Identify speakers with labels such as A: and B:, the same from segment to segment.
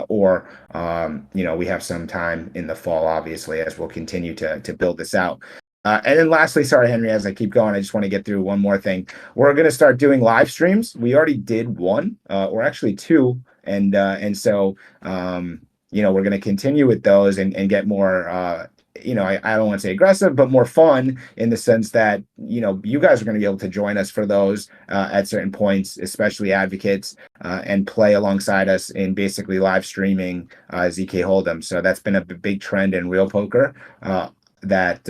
A: or we have some time in the fall, obviously, as we'll continue to build this out. And then lastly, sorry, Henry, as I keep going, I just want to get through one more thing. We're going to start doing live streams. We already did one, or actually two, and so we're going to continue with those and get more. I don't want to say aggressive, but more fun in the sense that you guys are going to be able to join us for those at certain points, especially advocates, and play alongside us in basically live streaming zkHoldem. So that's been a big trend in real poker. That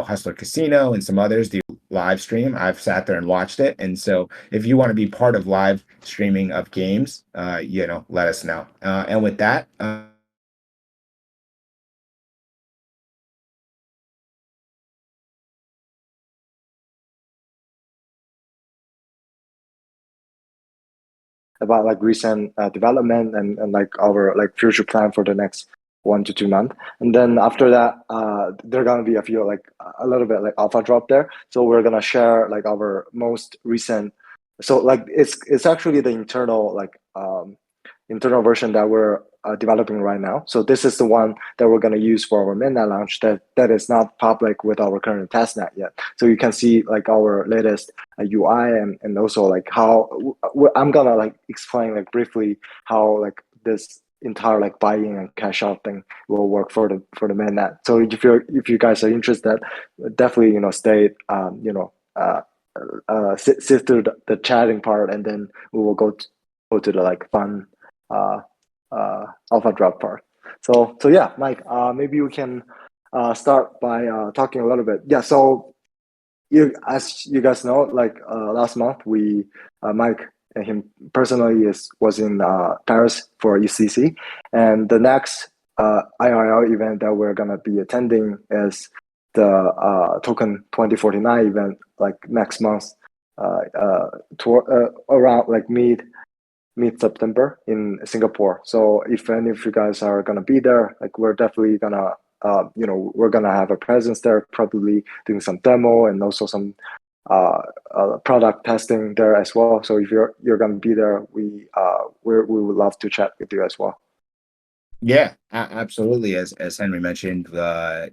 A: Hustler Casino and some others do live stream. I've sat there and watched it, and so if you want to be part of live streaming of games, let us know. And with that.
B: About like recent development and like our like future plan for the next 1 to 2 months. And then after that, there are gonna be a few like a little bit like alpha drop there. So we're gonna share like our most recent. So like it's actually the internal version that we're developing right now. So this is the one that we're going to use for our mainnet launch that is not public with our current testnet yet. So you can see like our latest UI and also like how I'm gonna like explain like briefly how like this entire like buy-in and cash out thing will work for the mainnet. So if you guys are interested, definitely stay sit through the chatting part, and then we will go to the like fun uh, alpha drop part. So yeah, Mike, maybe we can start by talking a little bit. Yeah, so as you guys know, like last month Mike and him personally was in Paris for ECC, and the next IRL event that we're gonna be attending is the Token 2049 event, like next month, around like mid September in Singapore. So if any of you guys are gonna be there, like we're definitely gonna we're gonna have a presence there, probably doing some demo and also some product testing there as well. So if you're gonna be there, we would love to chat with you as well.
A: Yeah, absolutely. As Henry mentioned, I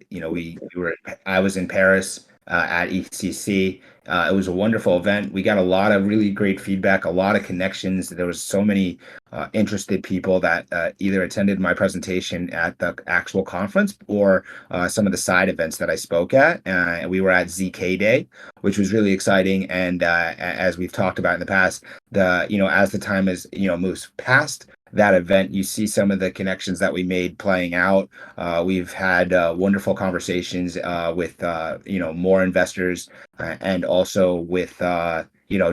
A: was in Paris at ECC. It was a wonderful event. We got a lot of really great feedback, a lot of connections. There was so many interested people that either attended my presentation at the actual conference or some of the side events that I spoke at. We were at ZK Day, which was really exciting. And as we've talked about in the past, as the time moves past that event, you see some of the connections that we made playing out. We've had wonderful conversations with more investors and also with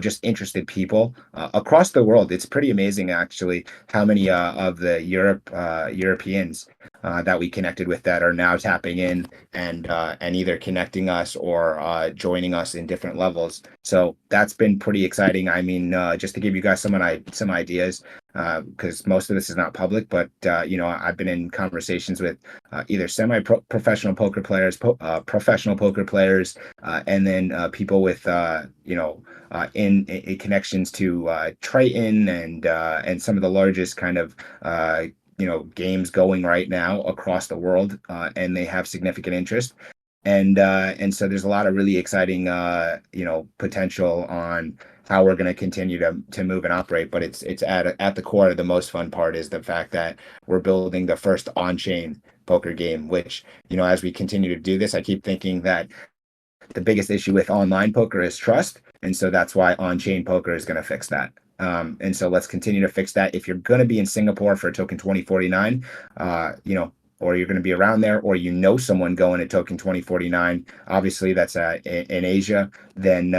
A: just interested people across the world. It's pretty amazing actually how many of the Europeans that we connected with that are now tapping in and either connecting us or joining us in different levels. So that's been pretty exciting. I mean, just to give you guys some ideas, because most of this is not public, but I've been in conversations with either semi-professional poker players, professional poker players, and then people with in connections to Triton and some of the largest kind of games going right now across the world, and they have significant interest. And so there's a lot of really exciting potential on how we're going to continue to move and operate. But it's at the core, the most fun part is the fact that we're building the first on-chain poker game, which as we continue to do this, I keep thinking that the biggest issue with online poker is trust, and so that's why on-chain poker is going to fix that. And so let's continue to fix that. If you're going to be in Singapore for Token 2049, or you're going to be around there, or someone going to Token 2049, obviously that's in Asia, then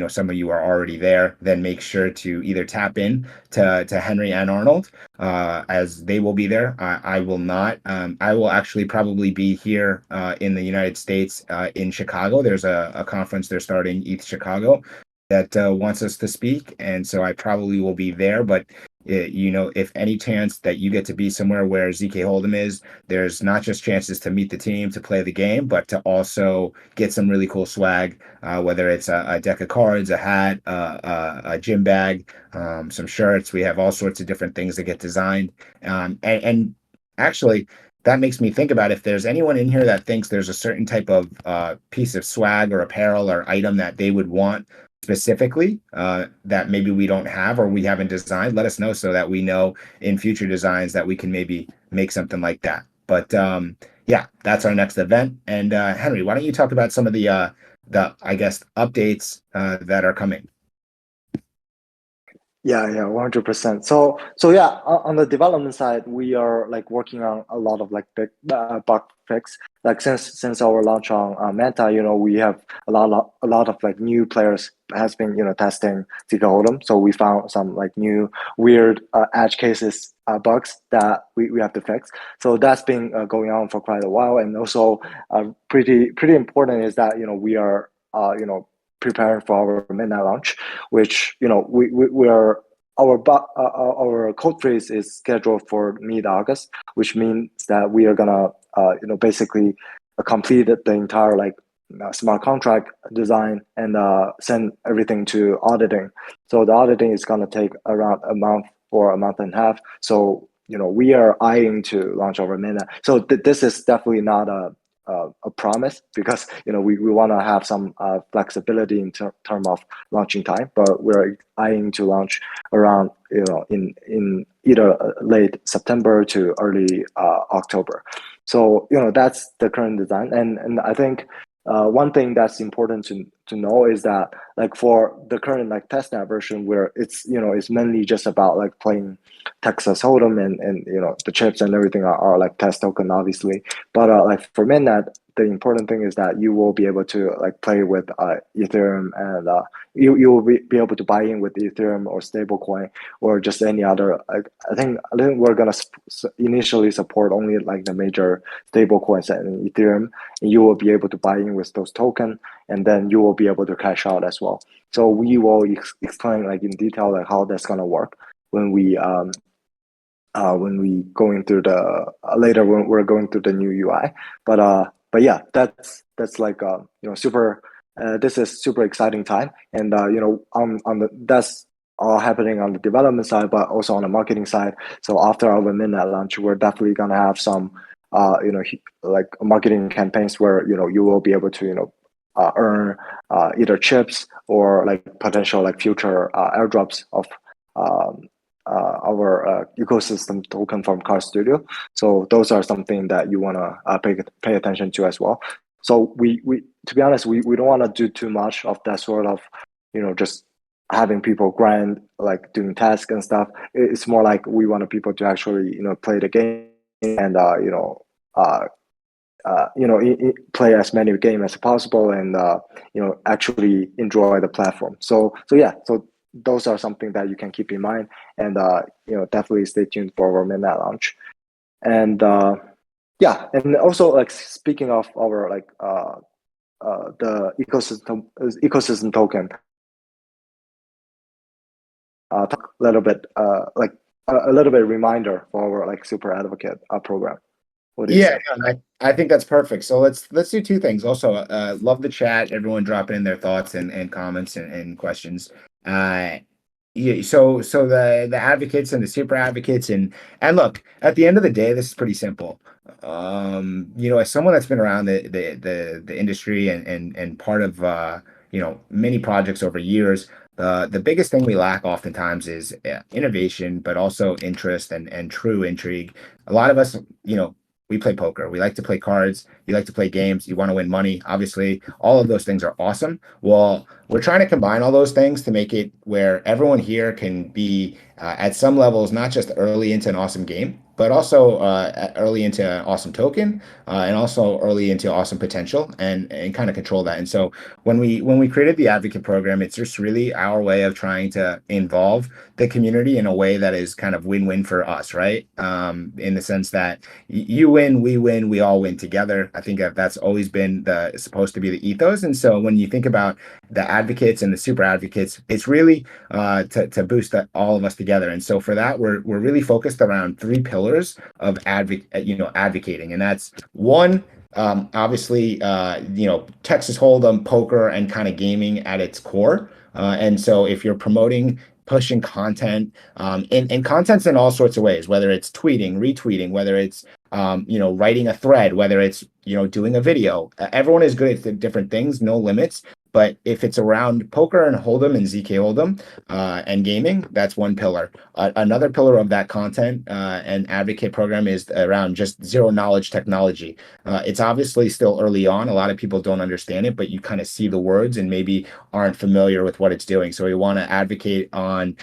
A: some of you are already there, then make sure to either tap in to Henry and Arnold, as they will be there. I will not. I will actually probably be here in the United States, in Chicago. There's a conference they're starting, ETH Chicago, that wants us to speak, and so I probably will be there. But if any chance that you get to be somewhere where zkHoldem is, there's not just chances to meet the team, to play the game, but to also get some really cool swag, whether it's a deck of cards, a hat, a gym bag, some shirts. We have all sorts of different things that get designed. And actually, that makes me think about if there's anyone in here that thinks there's a certain type of piece of swag or apparel or item that they would want specifically, that maybe we don't have or we haven't designed, let us know so that we know in future designs that we can maybe make something like that. But yeah, that's our next event. And Henry, why don't you talk about some of the I guess updates that are coming?
B: Yeah, 100%. So yeah, on the development side, we are like working on a lot of like big bug fix. Like since our launch on Meta, we have a lot of like new players has been testing zk Hold'em. So we found some like new weird edge cases bugs that we have to fix. So that's been going on for quite a while, and also pretty important is that we are preparing for our midnight launch, which we are our code freeze is scheduled for mid-August, which means that we are gonna basically complete the entire like smart contract design and send everything to auditing. So the auditing is gonna take around a month or a month and a half. So we are eyeing to launch our mainnet. So this is definitely not a promise, because we want to have some flexibility in term of launching time, but we're eyeing to launch around in either late September to early October. So that's the current design, and I think one thing that's important to know is that like for the current like testnet version, where it's mainly just about like playing Texas Hold'em, and the chips and everything are like test token, obviously. But like for mainnet, the important thing is that you will be able to like play with Ethereum, and you will be able to buy in with Ethereum or stablecoin or just any other. Like, I think we're gonna initially support only like the major stablecoins and Ethereum, and you will be able to buy in with those tokens, and then you will be able to cash out as well. So we will explain like in detail like how that's gonna work when we going through the later when we're going through the new UI. But yeah, that's like super. This is super exciting time, and on the that's all happening on the development side, but also on the marketing side. So after our midnight launch, we're definitely gonna have some like marketing campaigns where you will be able to earn either chips or like potential like future airdrops of um, our ecosystem token from Car Studio. So those are something that you want to pay attention to as well. So we to be honest, we don't want to do too much of that sort of just having people grind like doing tasks and stuff. It's more like we want people to actually play the game, and uh, play as many games as possible, and actually enjoy the platform. So yeah, so those are something that you can keep in mind, and definitely stay tuned for our midnight launch. And yeah, and also like speaking of our like the ecosystem token, talk a little bit like a little bit reminder for our like super advocate program. What do you
A: Yeah,
B: say?
A: no, I think that's perfect. So let's do two things. Also, love the chat, everyone dropping in their thoughts and comments and questions. Uh, yeah, so the advocates and the super advocates, and look, at the end of the day, this is pretty simple. As someone that's been around the industry and part of many projects over years, the biggest thing we lack oftentimes is innovation, but also interest and true intrigue. A lot of us, we play poker. We like to play cards. You like to play games. You want to win money. Obviously, all of those things are awesome. Well, we're trying to combine all those things to make it where everyone here can be at some levels not just early into an awesome game, but also early into awesome token, and also early into awesome potential, and kind of control that. And so when we created the advocate program, it's just really our way of trying to involve the community in a way that is kind of win-win for us, right? In the sense that you win, we all win together. I think that that's always been the supposed to be the ethos. And so when you think about the advocates and the super advocates, it's really to boost all of us together. And so for that, we're really focused around three pillars of advocating, and that's one. Obviously, Texas Hold'em, poker, and kind of gaming at its core. And so if you're promoting, pushing content, and content's in all sorts of ways, whether it's tweeting, retweeting, whether it's writing a thread, whether it's doing a video. Everyone is good at different things, no limits. But if it's around poker and Hold'em and zkHoldem and gaming, that's one pillar. Another pillar of that content and advocate program is around just zero knowledge technology. It's obviously still early on. A lot of people don't understand it, but you kind of see the words and maybe aren't familiar with what it's doing. So we want to advocate on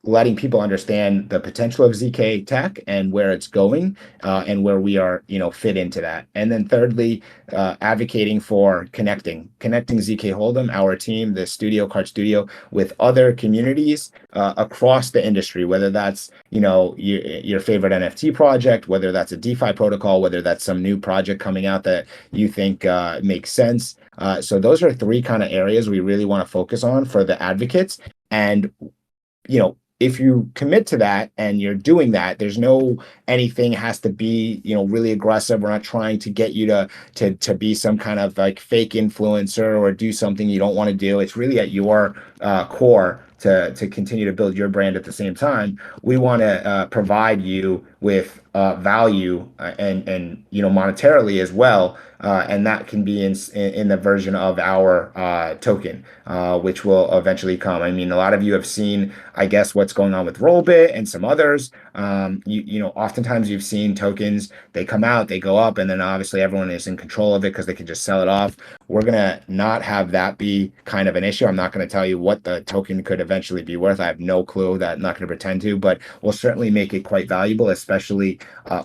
A: letting people understand the potential of ZK tech and where it's going, and where we are, fit into that. And then thirdly, advocating for connecting zkHoldem, our team, the studio, Card Studio, with other communities across the industry, whether that's, your favorite NFT project, whether that's a DeFi protocol, whether that's some new project coming out that you think makes sense. So those are three kind of areas we really want to focus on for the advocates. And if you commit to that and you're doing that, there's no anything has to be, really aggressive. We're not trying to get you to be some kind of like fake influencer or do something you don't want to do. It's really at your core to continue to build your brand at the same time. We want to provide you with value and monetarily as well, and that can be in the version of our token, which will eventually come. I mean, a lot of you have seen, I guess, what's going on with Rollbit and some others. Oftentimes you've seen tokens, they come out, they go up, and then obviously everyone is in control of it because they can just sell it off. We're gonna not have that be kind of an issue. I'm not going to tell you what the token could eventually be worth. I have no clue. That I'm not going to pretend to, but we'll certainly make it quite valuable, especially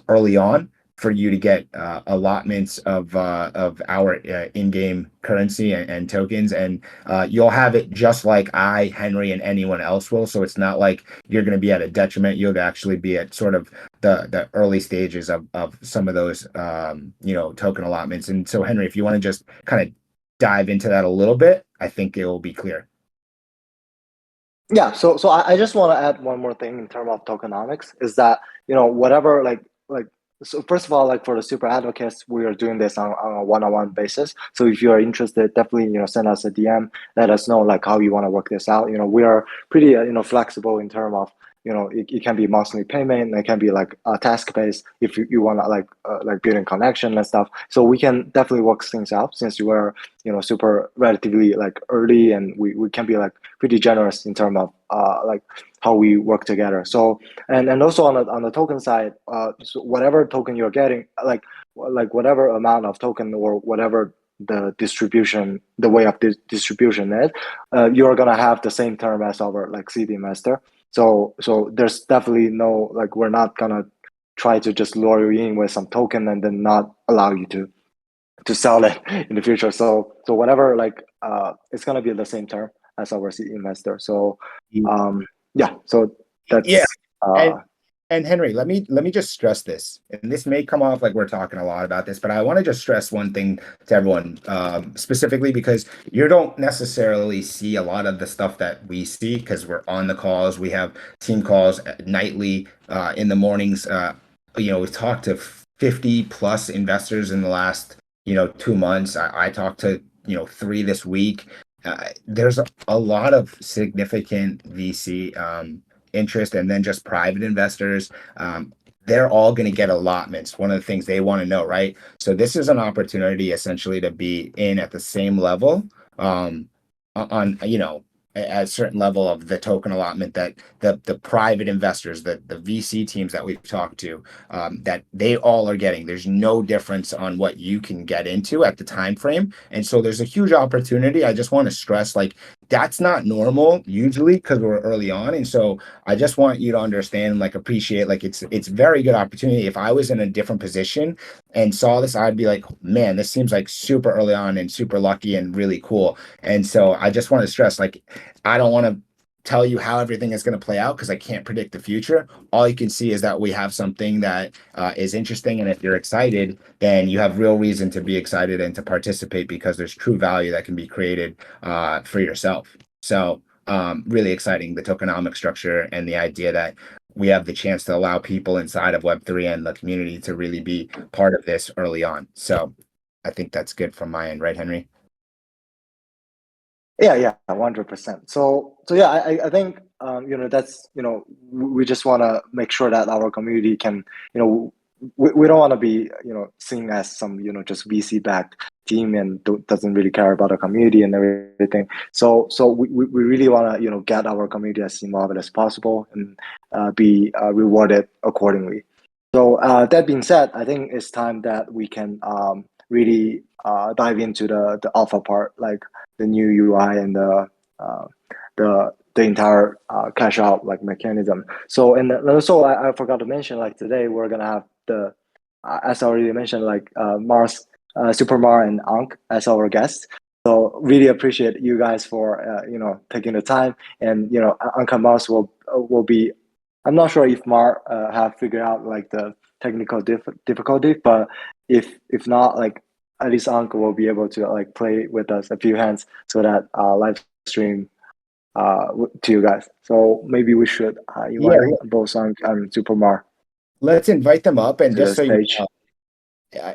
A: early on, for you to get allotments of our in-game currency and tokens, and you'll have it just like I, Henry, and anyone else will. So it's not like you're going to be at a detriment. You'll actually be at sort of the early stages of some of those token allotments. And so, Henry, if you want to just kind of dive into that a little bit, I think it will be clear.
B: Yeah, so I just want to add one more thing in terms of tokenomics is that whatever so first of all, like for the super advocates, we are doing this on a one-on-one basis. So if you are interested, definitely send us a DM, let us know like how you want to work this out. We are pretty flexible in terms of it can be monthly payment, it can be like task based if you want to like building connection and stuff. So we can definitely work things out since you are super relatively like early, and we can be like pretty generous in terms of like how we work together. So and also on the token side, so whatever token you're getting, like whatever amount of token or whatever the distribution, the way of this distribution is, you're gonna have the same term as our like seed investor. So there's definitely no like we're not gonna try to just lure you in with some token and then not allow you to sell it in the future. So whatever it's gonna be the same term as our seed investor. So so that's
A: Yeah. And Henry, let me just stress this, and this may come off like we're talking a lot about this, but I want to just stress one thing to everyone, specifically because you don't necessarily see a lot of the stuff that we see because we're on the calls. We have team calls nightly, in the mornings. We've talked to 50 plus investors in the last 2 months. I talked to 3 this week. There's a lot of significant VC interest, and then just private investors. They're all going to get allotments. One of the things they want to know, right? So this is an opportunity essentially to be in at the same level, on at a certain level of the token allotment that the private investors, the VC teams that we've talked to, that they all are getting. There's no difference on what you can get into at the time frame, and so there's a huge opportunity. I just want to stress, like, that's not normal usually because we're early on. And so I just want you to understand, like, appreciate, like, it's very good opportunity. If I was in a different position and saw this, I'd be like, man, this seems like super early on and super lucky and really cool. And so I just want to stress, like, I don't want to tell you how everything is going to play out because I can't predict the future. All you can see is that we have something that is interesting. And if you're excited, then you have real reason to be excited and to participate because there's true value that can be created for yourself. So really exciting, the tokenomic structure and the idea that we have the chance to allow people inside of Web3 and the community to really be part of this early on. So I think that's good from my end, right, Henry?
B: Yeah, 100%. So yeah, I think that's we just want to make sure that our community can we don't want to be seen as some just VC backed team and doesn't really care about the community and everything. So we really want to get our community as involved as possible and be rewarded accordingly. So that being said, I think it's time that we can really dive into the alpha part, like the new UI and uh, the entire cash out like mechanism. So and also I forgot to mention, like, today we're gonna have the as I already mentioned, like Mars, Super Mar and Ankh as our guests. So really appreciate you guys for taking the time, and Ankh and Mars will be. I'm not sure if Mar have figured out like the technical difficulty, but if not, like at least Uncle will be able to like play with us a few hands so that live stream to you guys. So maybe we should
A: Yeah,
B: invite both Uncle and Supermar
A: let's invite them up. And
B: to the
A: just so you
B: stage.
A: know,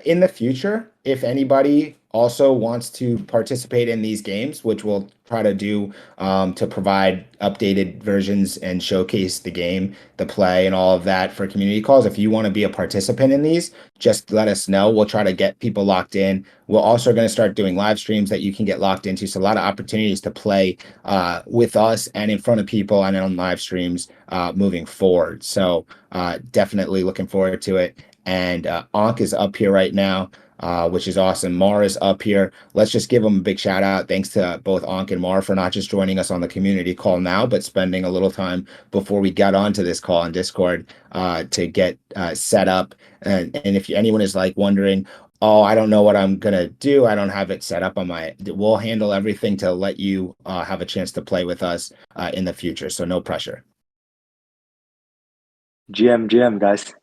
A: in the future, if anybody also wants to participate in these games, which we'll try to do to provide updated versions and showcase the game, the play, and all of that for community calls, if you want to be a participant in these, just let us know. We'll try to get people locked in. We're also going to start doing live streams that you can get locked into. So a lot of opportunities to play with us and in front of people and on live streams moving forward. So definitely looking forward to it. And Ankh is up here right now, which is awesome. Mar is up here. Let's just give them a big shout out. Thanks to both Ankh and Mar for not just joining us on the community call now, but spending a little time before we got onto this call on Discord to get set up. And if anyone is like wondering, oh, I don't know what I'm gonna do, I don't have it set up on my, we'll handle everything to let you have a chance to play with us in the future. So no pressure.
B: GM guys.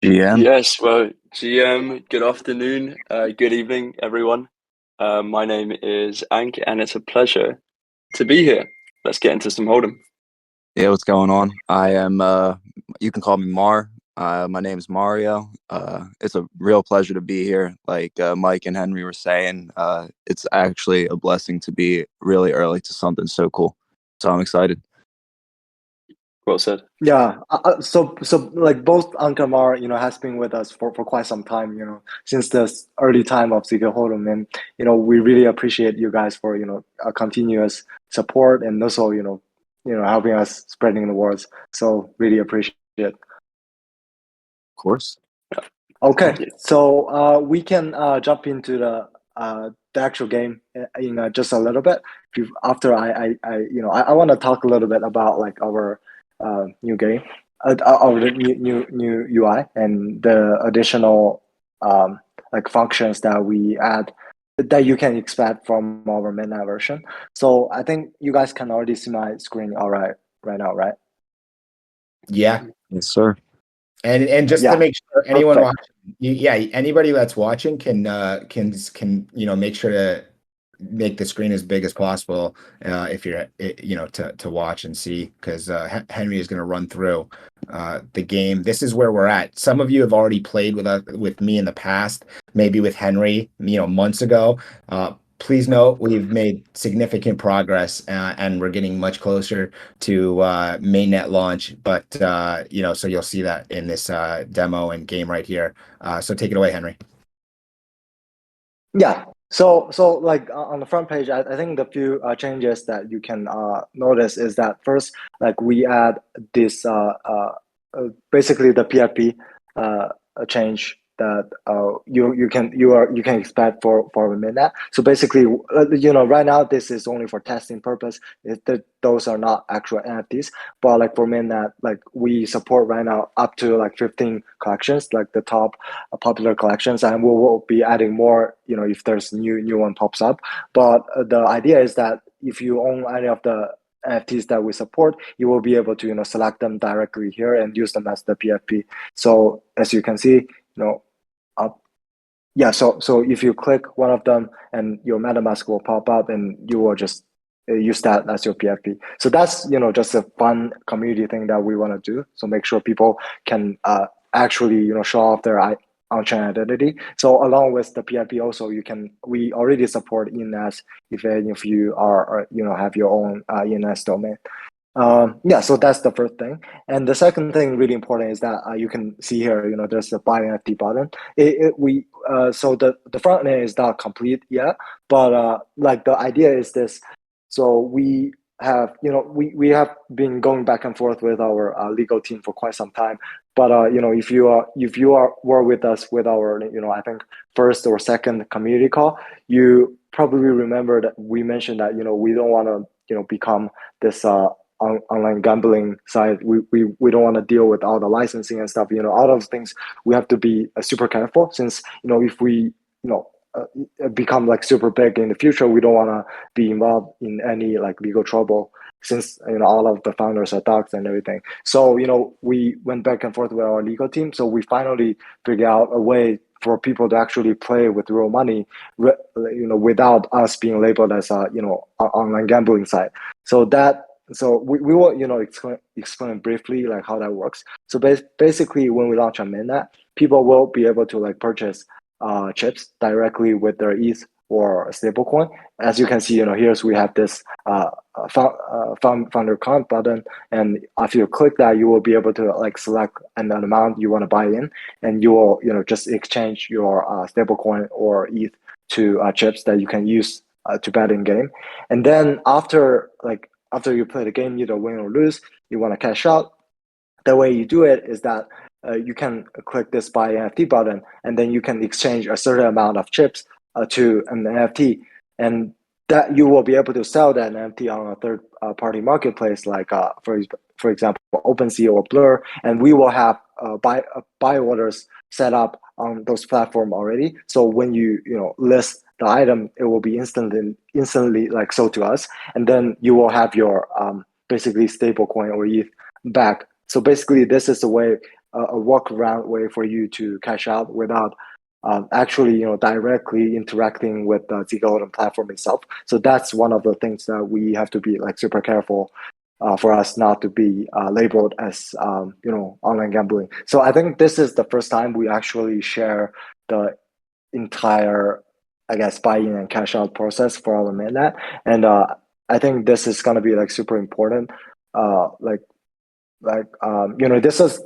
C: GM.
D: Yes, well, GM, good afternoon, good evening, everyone. My name is Ank, and it's a pleasure to be here. Let's get into some Hold'em.
C: Yeah, what's going on? I am you can call me Mar. My name is Mario. It's a real pleasure to be here. Like Mike and Henry were saying, it's actually a blessing to be really early to something so cool. So I'm excited.
D: Well said.
B: Yeah. So like both Uncle Mar, has been with us for quite some time, since the early time of zkHoldem, and we really appreciate you guys for a continuous support and also helping us spreading the words. So really appreciate it.
C: Of course.
B: Okay,
D: you.
B: so we can jump into the actual game in just a little bit. After I want to talk a little bit about like our new game, our new UI and the additional like functions that we add that you can expect from our mainnet version. So I think you guys can already see my screen all right now, right?
A: Yeah.
C: Yes, sir.
A: And just to
B: Yeah.
A: make sure anyone
B: Perfect.
A: watching, yeah, anybody that's watching can make sure to make the screen as big as possible if you're to watch and see, because Henry is going to run through the game. This is where we're at. Some of you have already played with me in the past, maybe with Henry, months ago. Please note we've made significant progress and we're getting much closer to mainnet launch. But so you'll see that in this demo and game right here. So take it away, Henry.
B: Yeah. So like on the front page, I think the few changes that you can notice is that first, like we add this basically the PFP change you can expect for mainnet. So basically, right now this is only for testing purpose. Those are not actual NFTs, but like for mainnet, like we support right now up to like 15 collections, like the top popular collections, and we will be adding more. If there's new one pops up. But the idea is that if you own any of the NFTs that we support, you will be able to select them directly here and use them as the PFP. So as you can see, yeah, so if you click one of them and your MetaMask will pop up and you will just use that as your PFP. So that's just a fun community thing that we want to do. So make sure people can actually show off their on-chain identity. So along with the PFP also, we already support ENS if any of you are have your own ENS domain. Yeah, so that's the first thing. And the second thing really important is that you can see here, there's a buy NFT button. So the front end is not complete yet, but like the idea is this. So we have, we have been going back and forth with our legal team for quite some time. But if you were with us with our, I think first or second community call, you probably remember that we mentioned that we don't want to become this online gambling side. We don't want to deal with all the licensing and stuff. All those things we have to be super careful, since if we become like super big in the future, we don't want to be involved in any like legal trouble, since all of the founders are dogs and everything. So we went back and forth with our legal team, so we finally figured out a way for people to actually play with real money, without us being labeled as a online gambling site. So we will explain briefly like how that works. So basically, when we launch on mainnet, people will be able to like purchase chips directly with their ETH or stablecoin. As you can see, here we have this founder account button, and if you click that, you will be able to like select an amount you want to buy in, and you will just exchange your stablecoin or ETH to chips that you can use to bet in game. And then after you play the game, either win or lose, you want to cash out. The way you do it is that you can click this buy NFT button, and then you can exchange a certain amount of chips to an NFT, and that you will be able to sell that NFT on a third party marketplace, like for example OpenSea or Blur, and we will have buy orders set up on those platforms already. So when you list the item, it will be instantly like sold to us, and then you will have your basically stable coin or ETH back. So basically, this is a way, a workaround way for you to cash out without actually directly interacting with the zkHoldem platform itself. So that's one of the things that we have to be like super careful for us not to be labeled as online gambling. So I think this is the first time we actually share the entire, I guess, buy-in and cash out process for our mainnet, and I think this is gonna be like super important.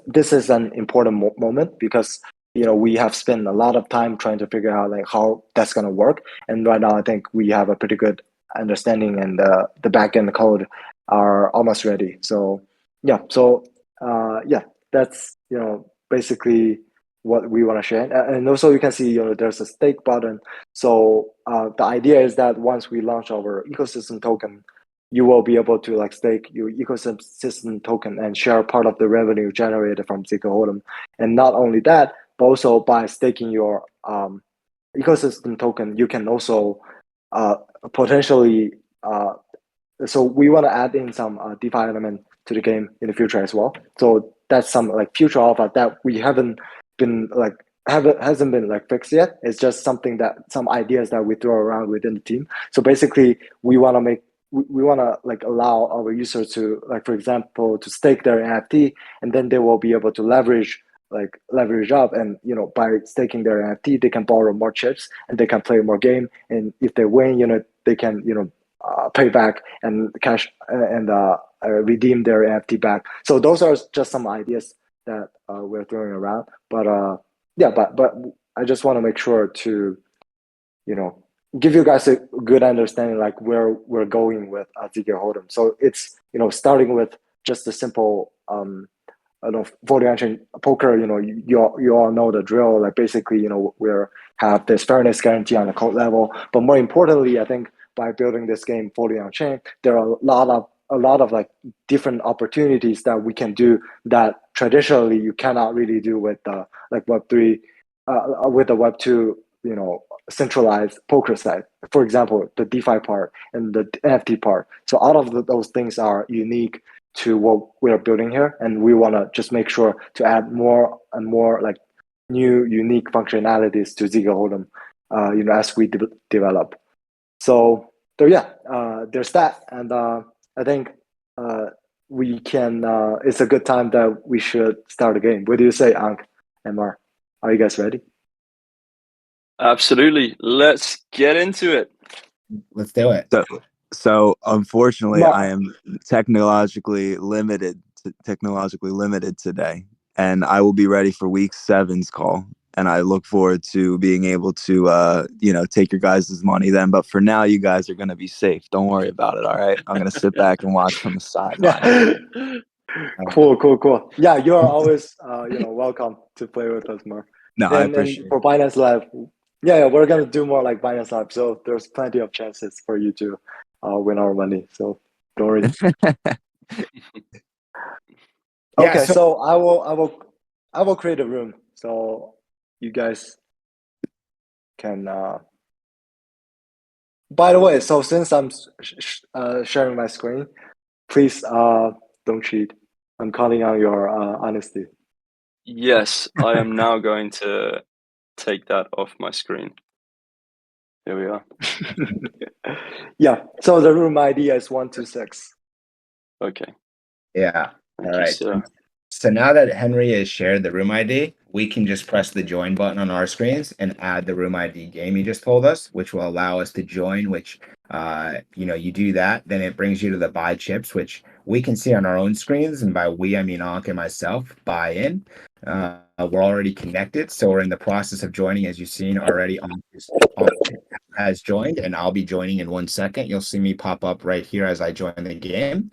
B: This is an important moment, because we have spent a lot of time trying to figure out like how that's gonna work, and right now I think we have a pretty good understanding, and the backend code are almost ready. So yeah, that's basically what we want to share. And also you can see there's a stake button. So the idea is that once we launch our ecosystem token, you will be able to like stake your ecosystem token and share part of the revenue generated from zkHoldem. And not only that, but also by staking your ecosystem token, you can also potentially so we want to add in some DeFi element to the game in the future as well. So that's some like future alpha that we hasn't been like fixed yet. It's just some ideas that we throw around within the team. So basically, we want to like allow our users to, like, for example, to stake their NFT, and then they will be able to leverage up, and by staking their NFT, they can borrow more chips and they can play more game, and if they win, they can pay back and cash and redeem their NFT back. So those are just some ideas that we're throwing around, but but I just want to make sure to give you guys a good understanding like where we're going with zkHoldem. So it's starting with just a simple I don't know, voting on chain poker, you all know the drill. Like basically, we're have this fairness guarantee on the code level. But more importantly, I think by building this game fully on chain, there are a lot of like different opportunities that we can do that traditionally you cannot really do with like Web3, with the Web2, centralized poker side. For example, the DeFi part and the NFT part. So all of those things are unique to what we are building here, and we want to just make sure to add more and more like new unique functionalities to zkHoldem, as we develop. So yeah, there's that, and I think we can. It's a good time that we should start a game. What do you say, Ankh and Mar? Are you guys ready?
D: Absolutely. Let's get into it.
A: Let's do it.
C: So unfortunately,
B: Mar-
C: I am technologically limited today, and I will be ready for week 7's call. And I look forward to being able to, take your guys' money then. But for now, you guys are going to be safe. Don't worry about it. All right. I'm going to sit back and watch from the sideline.
B: Cool. Yeah, you are always, welcome to play with us more.
C: No, I
B: And
C: appreciate it.
B: for Binance Live, yeah, we're gonna do more like Binance Live. So there's plenty of chances for you to win our money. So don't worry.
A: Yeah,
B: Okay, so I will create a room so you guys can. By the way, so since I'm sharing my screen, please don't cheat. I'm counting on your honesty.
D: Yes, I am now going to take that off my screen. Here we are.
B: Yeah. So the room ID is 126.
D: Okay.
A: Yeah.
D: Thank
A: All
D: you,
A: right.
D: sir.
A: So now that Henry has shared the room ID, we can just press the join button on our screens and add the room ID game he just told us, which will allow us to join, which, you do that, then it brings you to the buy chips, which we can see on our own screens. And by we, I mean Ankh and myself, buy in. We're already connected. So we're in the process of joining, as you've seen already. Ankh has joined, and I'll be joining in 1 second. You'll see me pop up right here as I join the game.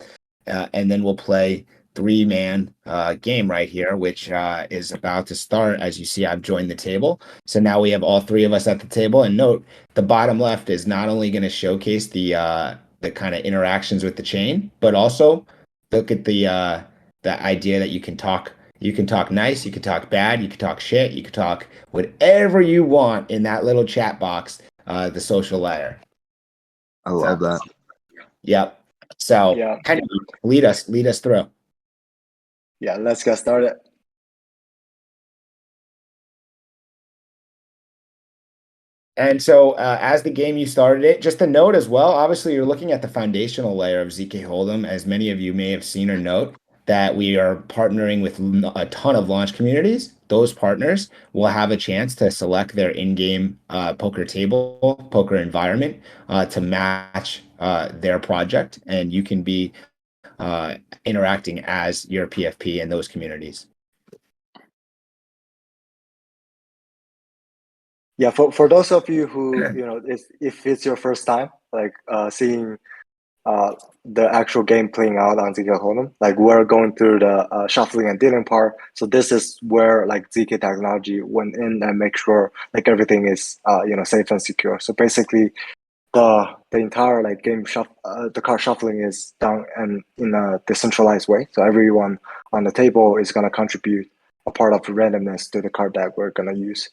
A: And then we'll play 3-man game right here, which is about to start. As you see, I've joined the table. So now we have all 3 of us at the table. And note, the bottom left is not only going to showcase the kind of interactions with the chain, but also look at the idea that you can talk. You can talk nice, you can talk bad, you can talk shit, you can talk whatever you want in that little chat box, the social layer.
C: I love that.
A: Yep. So
B: Yeah.
A: kind of lead us through.
B: Yeah, let's get started.
A: And so as the game you started it, just a note as well, obviously you're looking at the foundational layer of zkHoldem, as many of you may have seen or note that we are partnering with a ton of launch communities. Those partners will have a chance to select their in-game poker table, poker environment to match their project, and you can be interacting as your PFP in those communities.
B: Yeah, for those of you who if it's your first time, like seeing the actual game playing out on zkHoldem, like we're going through the shuffling and dealing part. So this is where like zk technology went in and make sure like everything is safe and secure. So basically, the entire like game the card shuffling is done and in a decentralized way. So everyone on the table is gonna contribute a part of the randomness to the card that we're gonna use.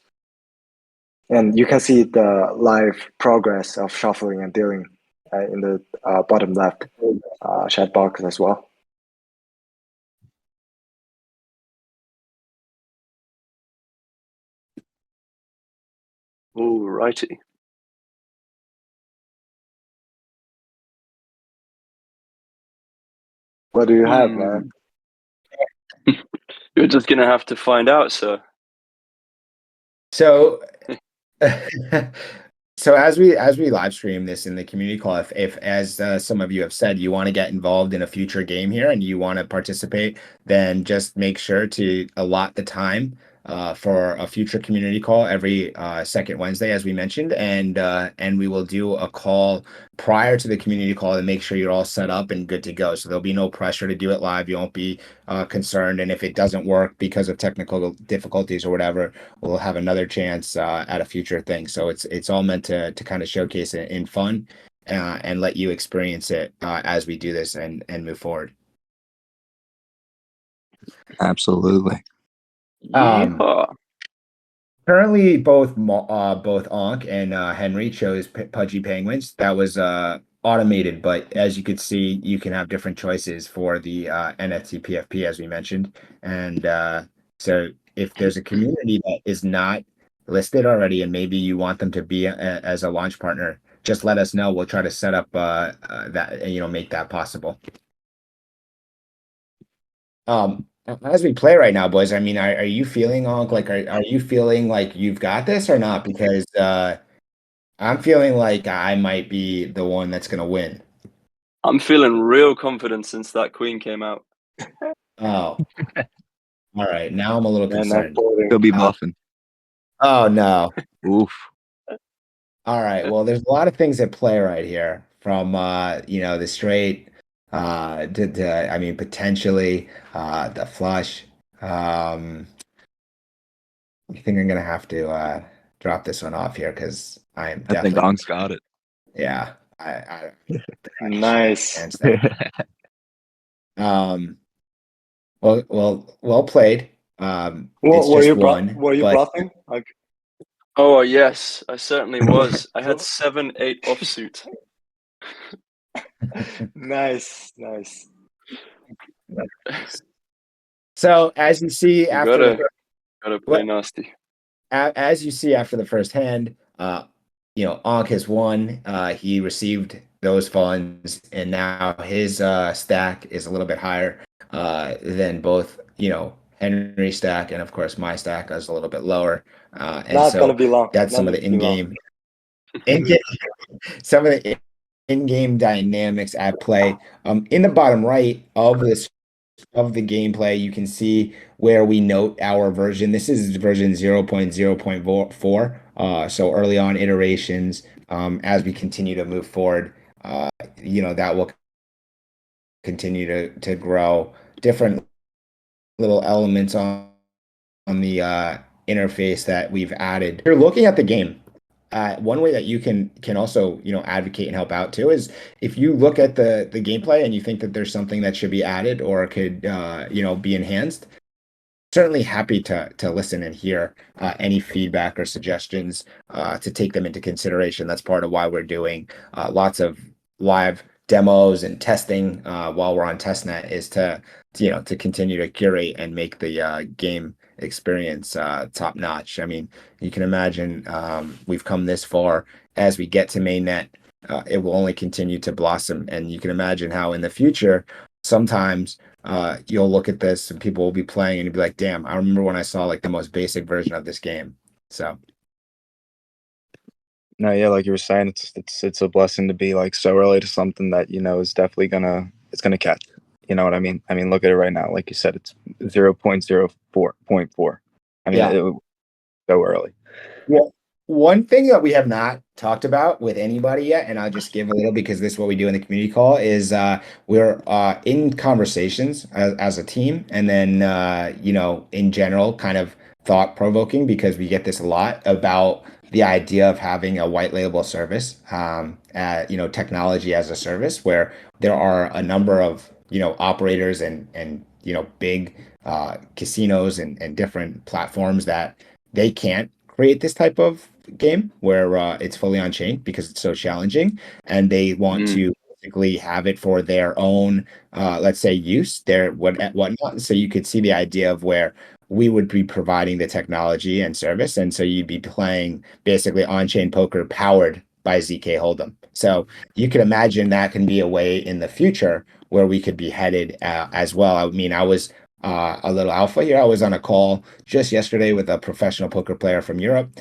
B: And you can see the live progress of shuffling and dealing in the bottom left chat box as well.
D: Alrighty.
B: What do you have, man?
D: You're just gonna have to find out, sir.
A: So so as we live stream this in the community call, if as some of you have said, you want to get involved in a future game here and you want to participate, then just make sure to allot the time for a future community call every second Wednesday, as we mentioned, and we will do a call prior to the community call to make sure you're all set up and good to go. So there'll be no pressure to do it live. You won't be concerned, and if it doesn't work because of technical difficulties or whatever, we'll have another chance at a future thing. So it's all meant to kind of showcase it in fun and let you experience it as we do this and move forward.
C: Absolutely.
D: Yeehaw.
A: Currently, both Ankh and Henry chose Pudgy Penguins. That was automated, but as you could see, you can have different choices for the NFT PFP, as we mentioned. And so, if there's a community that is not listed already, and maybe you want them to be as a launch partner, just let us know. We'll try to set up that and make that possible. As we play right now, boys, I mean, are you feeling like are you feeling like you've got this or not? Because I'm feeling like I might be the one that's gonna win.
D: I'm feeling real confident since that queen came out.
A: Oh, all right. Now I'm a little
B: Man,
A: concerned.
C: He'll be bluffing.
A: Oh no.
C: Oof.
A: All right. Well, there's a lot of things at play right here, from the straight to I mean potentially the flush. I think I'm gonna have to drop this one off here because I am
C: I think
A: definitely
C: Ank's got it.
A: yeah. I
B: Nice.
A: chance there. Well played. It's
B: Were
A: just
B: you
A: one,
B: were you
A: but
B: bluffing? Like,
D: Oh yes, I certainly was. I had 7-8 offsuit.
B: nice.
A: so as you see
D: You
A: after
D: gotta play nasty.
A: as you see after the first hand, Ankh has won. He received those funds, and now his stack is a little bit higher than both, Henry's stack, and of course my stack is a little bit lower. And
B: Not gonna
A: so
B: be long.
A: that's some of the in-game, some of the in-game dynamics at play. In the bottom right of the gameplay, you can see where we note our version. This is version 0.0.4. So early on iterations, as we continue to move forward, that will continue to grow. Different little elements on the interface that we've added. You're looking at the game. One way that you can also advocate and help out too is if you look at the gameplay and you think that there's something that should be added or could be enhanced. Certainly happy to listen and hear any feedback or suggestions to take them into consideration. That's part of why we're doing lots of live demos and testing while we're on testnet, is to continue to curate and make the game experience top notch. I mean, you can imagine we've come this far. As we get to mainnet, it will only continue to blossom, and you can imagine how in the future sometimes you'll look at this and people will be playing and you'll be like, damn, I remember when I saw like the most basic version of this game. So
C: No, yeah, like you were saying, it's a blessing to be like so early to something that is definitely gonna catch. You know what I mean? I mean, look at it right now. Like you said, it's 0.04.4. I mean,
A: Yeah.
C: it was so early.
A: Well, one thing that we have not talked about with anybody yet, and I'll just give a little because this is what we do in the community call, is we're in conversations as a team, and then in general, kind of thought provoking, because we get this a lot about the idea of having a white label service, technology as a service, where there are a number of operators and big casinos and different platforms that they can't create this type of game where it's fully on chain because it's so challenging, and they want to basically have it for their own, let's say, use, their whatnot. So you could see the idea of where we would be providing the technology and service, and so you'd be playing basically on-chain poker powered by zkHoldem. So you can imagine that can be a way in the future where we could be headed as well. I mean, I was a little alpha here. I was on a call just yesterday with a professional poker player from Europe,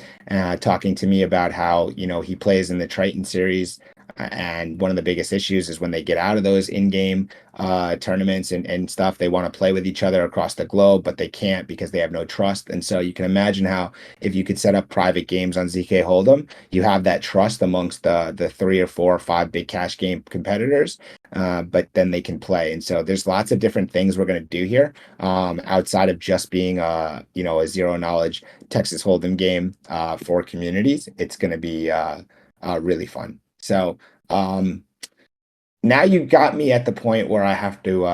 A: talking to me about how he plays in the Triton series And one of the biggest issues is when they get out of those in-game tournaments and stuff, they want to play with each other across the globe, but they can't because they have no trust. And so you can imagine how if you could set up private games on zkHoldem, you have that trust amongst the 3 or 4 or 5 big cash game competitors, but then they can play. And so there's lots of different things we're going to do here, outside of just being a zero knowledge Texas Hold'em game for communities. It's going to be really fun. So now you got me at the point where I have to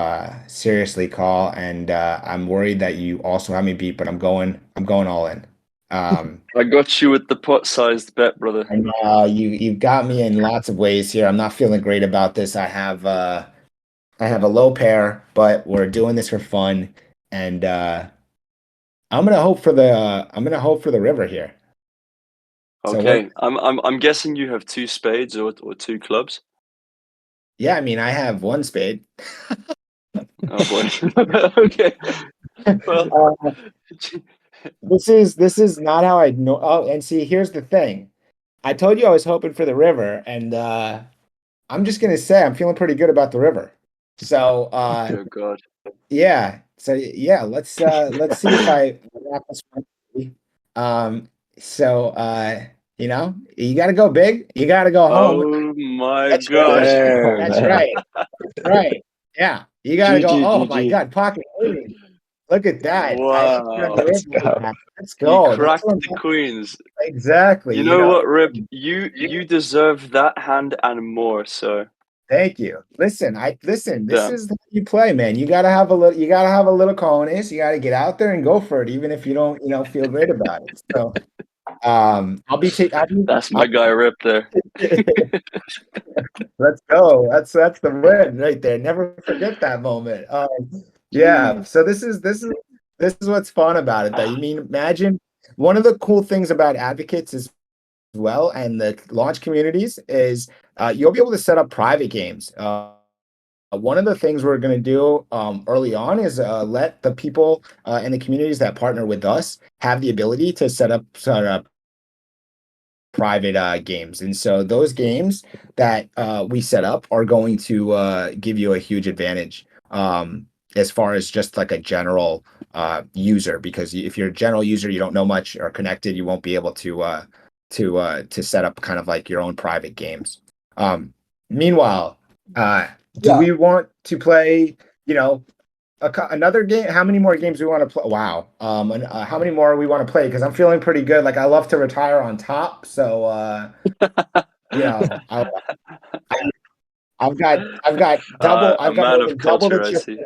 A: seriously call, and I'm worried that you also have me beat, but I'm going all in.
D: I got you with the pot-sized bet, brother.
A: And you've got me in lots of ways here. I'm not feeling great about this. I have a low pair, but we're doing this for fun, and I'm gonna hope for the river here. So
D: Okay, I'm guessing you have 2 spades or 2 clubs.
A: yeah, I mean I have one spade.
D: Oh boy. Okay. Well,
A: This is not how I know. Oh, and see, here's the thing. I told you I was hoping for the river, and I'm just gonna say I'm feeling pretty good about the river. So
D: oh god.
A: yeah, let's see if I wrap this one. Um, so you gotta go big, you gotta go home.
D: Oh my
A: That's right.
D: gosh.
B: Damn,
A: That's
B: man.
A: right. That's right. Yeah, you gotta go.
B: GG,
A: Oh my
B: GG.
A: God, pocket queen. Look at that. I think you're on the
D: Wow.
B: Let's
A: river.
B: go.
A: Let's
D: You
A: go. That's
D: cracked
A: what
D: the queens.
A: exactly.
D: You know what, Rip? You deserve that hand and more, so
A: Thank you. Listen, this
D: damn.
A: is how you play, man. You gotta have a little cojones. You gotta get out there and go for it, even if you don't, feel great about it. So I'll be taking
D: That's my guy Rip there.
A: let's go. That's the win right there. Never forget that moment. Yeah. So this is what's fun about it, though. You mean imagine one of the cool things about advocates as well and the launch communities is you'll be able to set up private games. One of the things we're going to do early on is let the people in the communities that partner with us have the ability to set up private games. And so those games that we set up are going to give you a huge advantage as far as just like a general user, because if you're a general user, you don't know much or connected, you won't be able to set up kind of like your own private games. Meanwhile, do
B: Yeah.
A: we want to play, another game? How many more games do we want to play? Wow. How many more we want to play? Because I'm feeling pretty good. Like I love to retire on top. So you know, I, I've got double.
D: A
A: I've got
D: man
A: more
D: of
A: than double the
D: culture, I
A: chips.
D: see.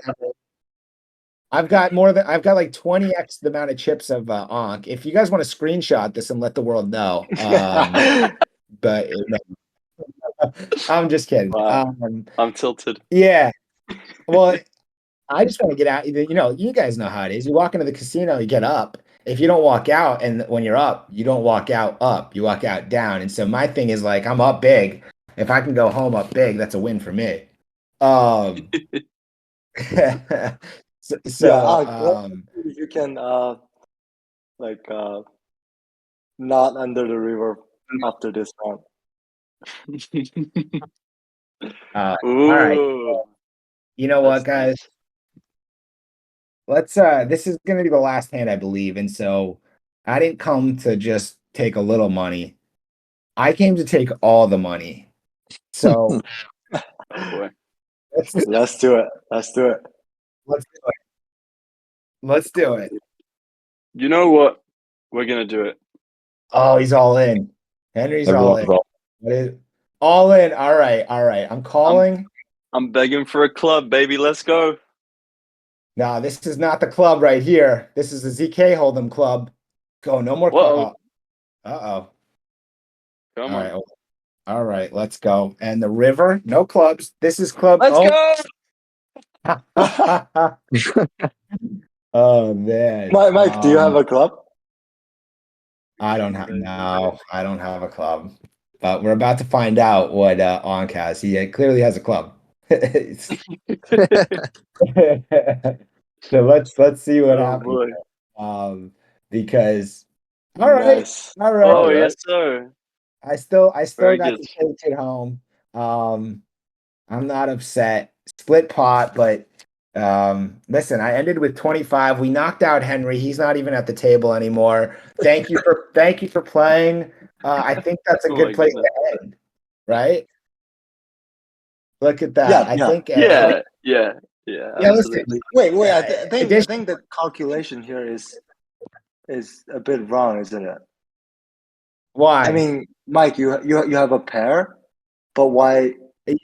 A: I've got like 20x the amount of chips of Ankh. If you guys want to screenshot this and let the world know, but I'm just kidding.
D: Wow. I'm tilted.
A: Yeah. Well, I just want to get out. You guys know how it is. You walk into the casino, you get up. If you don't walk out, and when you're up, you don't walk out up, you walk out down. And so my thing is like, I'm up big. If I can go home up big, that's a win for me. Um, so,
B: Yeah,
A: so
B: you can like not under the river after this round.
A: all right.
D: Ooh,
A: You know what,
D: that's
A: guys?
D: nice.
A: Let's this is gonna be the last hand, I believe. And so I didn't come to just take a little money. I came to take all the money. So
D: Oh boy.
B: Let's do it. Let's do it.
A: let's do it. Let's do it.
D: You know what? We're gonna do it.
A: Oh, he's all in. Henry's all in. What is all in? All right, all right. I'm calling.
D: I'm begging for a club, baby. Let's go.
A: No, this is not the club right here. This is the zkHoldem club. Go, no more
D: Whoa.
A: club. Uh-oh.
D: Come
A: All
D: on.
A: right. All right, let's go. And the river, no clubs. This is club.
D: Let's
A: go. Oh man.
B: Mike, do you have a club?
A: I don't have a club. But we're about to find out what Ankh has. He clearly has a club. So let's see what
D: Oh
A: happens.
D: boy.
A: Because all right,
B: Nice.
A: all right.
D: Oh yes, sir.
A: I still
D: Very
A: got
D: good.
A: to take it home. I'm not upset. Split pot, but listen, I ended with 25. We knocked out Henry. He's not even at the table anymore. Thank you for playing. I think that's a
D: Oh
A: good
D: my
A: place
D: goodness.
A: to end, right? Look at that.
B: Yeah,
A: I
B: yeah.
A: think
D: Yeah,
A: yeah, listen.
D: absolutely.
B: Wait. I
A: Addition,
B: think the calculation here is a bit wrong, isn't it? I
A: why?
B: mean, Mike, you have a pair, but why?
A: Yeah.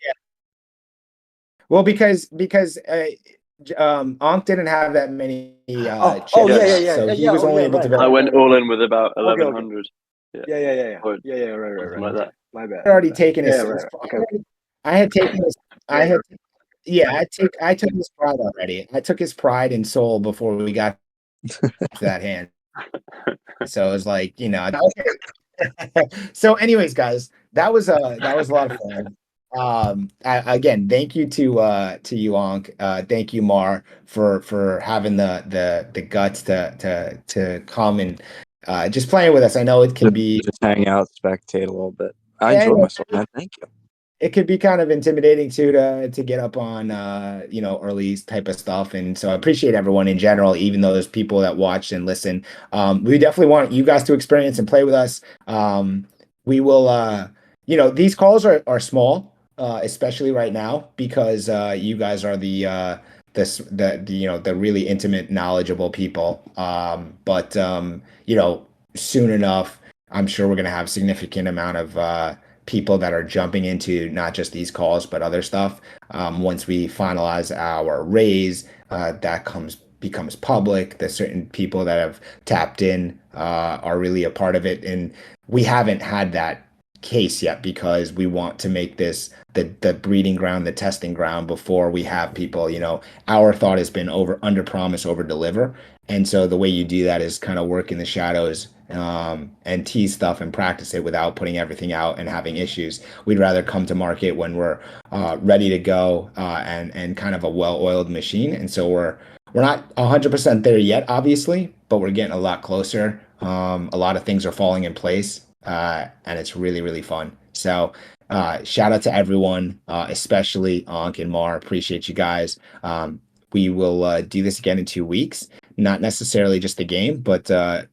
A: Well, because Ankh didn't have that many
B: Oh,
A: chips
B: yeah, yeah,
A: left,
D: Yes.
B: yeah,
A: so
B: yeah,
A: he
B: yeah.
A: was
B: Oh,
A: only
B: yeah,
A: able to
B: right,
A: go.
D: I
B: right,
D: went
B: right, right,
D: all
B: right.
D: in with about
B: Okay, okay.
D: 1100. Yeah,
B: Yeah.
D: or
B: Yeah, right, right, right.
D: something
B: Yeah,
D: like
B: yeah.
D: that.
B: My bad, my
A: Already
B: bad.
A: taken
B: Yeah,
A: his
B: right. Okay, okay.
A: I had taken his I
B: Yeah,
A: had yeah, I took his pride already. I took his pride and soul before we got to that hand. So it was like, okay. So anyways, guys, that was a lot of fun. Again, thank you to you, Ankh. Thank you, Mar, for having the guts to come and just playing with us. I know it can be
C: Just hang out, spectate a little bit. I
A: yeah,
C: enjoy myself, man. Thank you.
A: it could be kind of intimidating too to get up on early type of stuff, and so I appreciate everyone in general, even though there's people that watch and listen. We definitely want you guys to experience and play with us. We will these calls are small, especially right now because you guys are the really intimate, knowledgeable people. But soon enough, I'm sure we're gonna have significant amount of people that are jumping into not just these calls but other stuff. Once we finalize our raise, that becomes public. The certain people that have tapped in are really a part of it, and we haven't had that case yet because we want to make this the breeding ground, the testing ground before we have people. Our thought has been under promise, over deliver, and so the way you do that is kind of work in the shadows and tease stuff and practice it without putting everything out and having issues. We'd rather come to market when we're ready to go and kind of a well-oiled machine. And so we're not 100% there yet, obviously, but we're getting a lot closer. A lot of things are falling in place, and it's really, really fun. So shout out to everyone, especially Ankh and Mar. Appreciate you guys. We will do this again in 2 weeks. Not necessarily just the game, but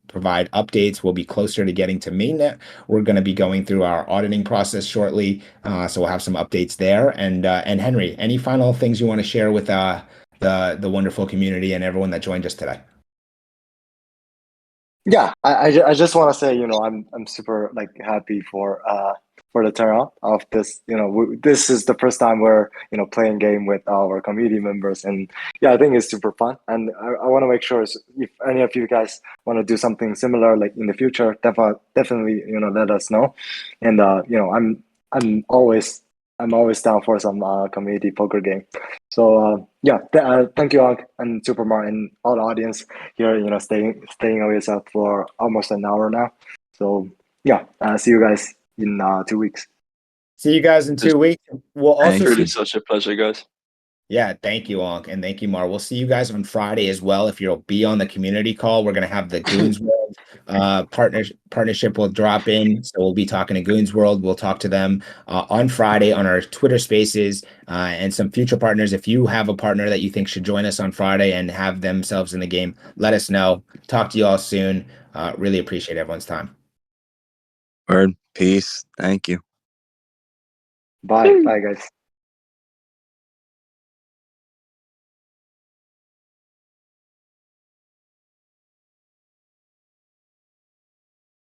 A: provide updates. We'll be closer to getting to mainnet. We're going to be going through our auditing process shortly, so we'll have some updates there. And Henry, any final things you want to share with the wonderful community and everyone that joined us today?
B: Yeah, I just want to say, I'm super like happy for the turnout of this. This is the first time we're playing game with our community members, and yeah, I think it's super fun. And I want to make sure if any of you guys want to do something similar like in the future, definitely let us know. And I'm always I'm always down for some community poker game. So yeah, thank you, Og and Supermar and all the audience here. Staying with us for almost an hour now. So yeah, see you guys in 2 weeks.
A: See you guys in 2 weeks. We'll also
C: Thank
A: see.
D: Truly such a pleasure, guys.
A: Yeah, thank you, Ankh, and thank you, Mar. We'll see you guys on Friday as well. If you'll be on the community call, we're gonna have the Goons World partnership will drop in. So we'll be talking to Goons World. We'll talk to them on Friday on our Twitter Spaces and some future partners. If you have a partner that you think should join us on Friday and have themselves in the game, let us know. Talk to you all soon. Really appreciate everyone's time.
C: Word. Peace. Thank you.
B: Bye, guys.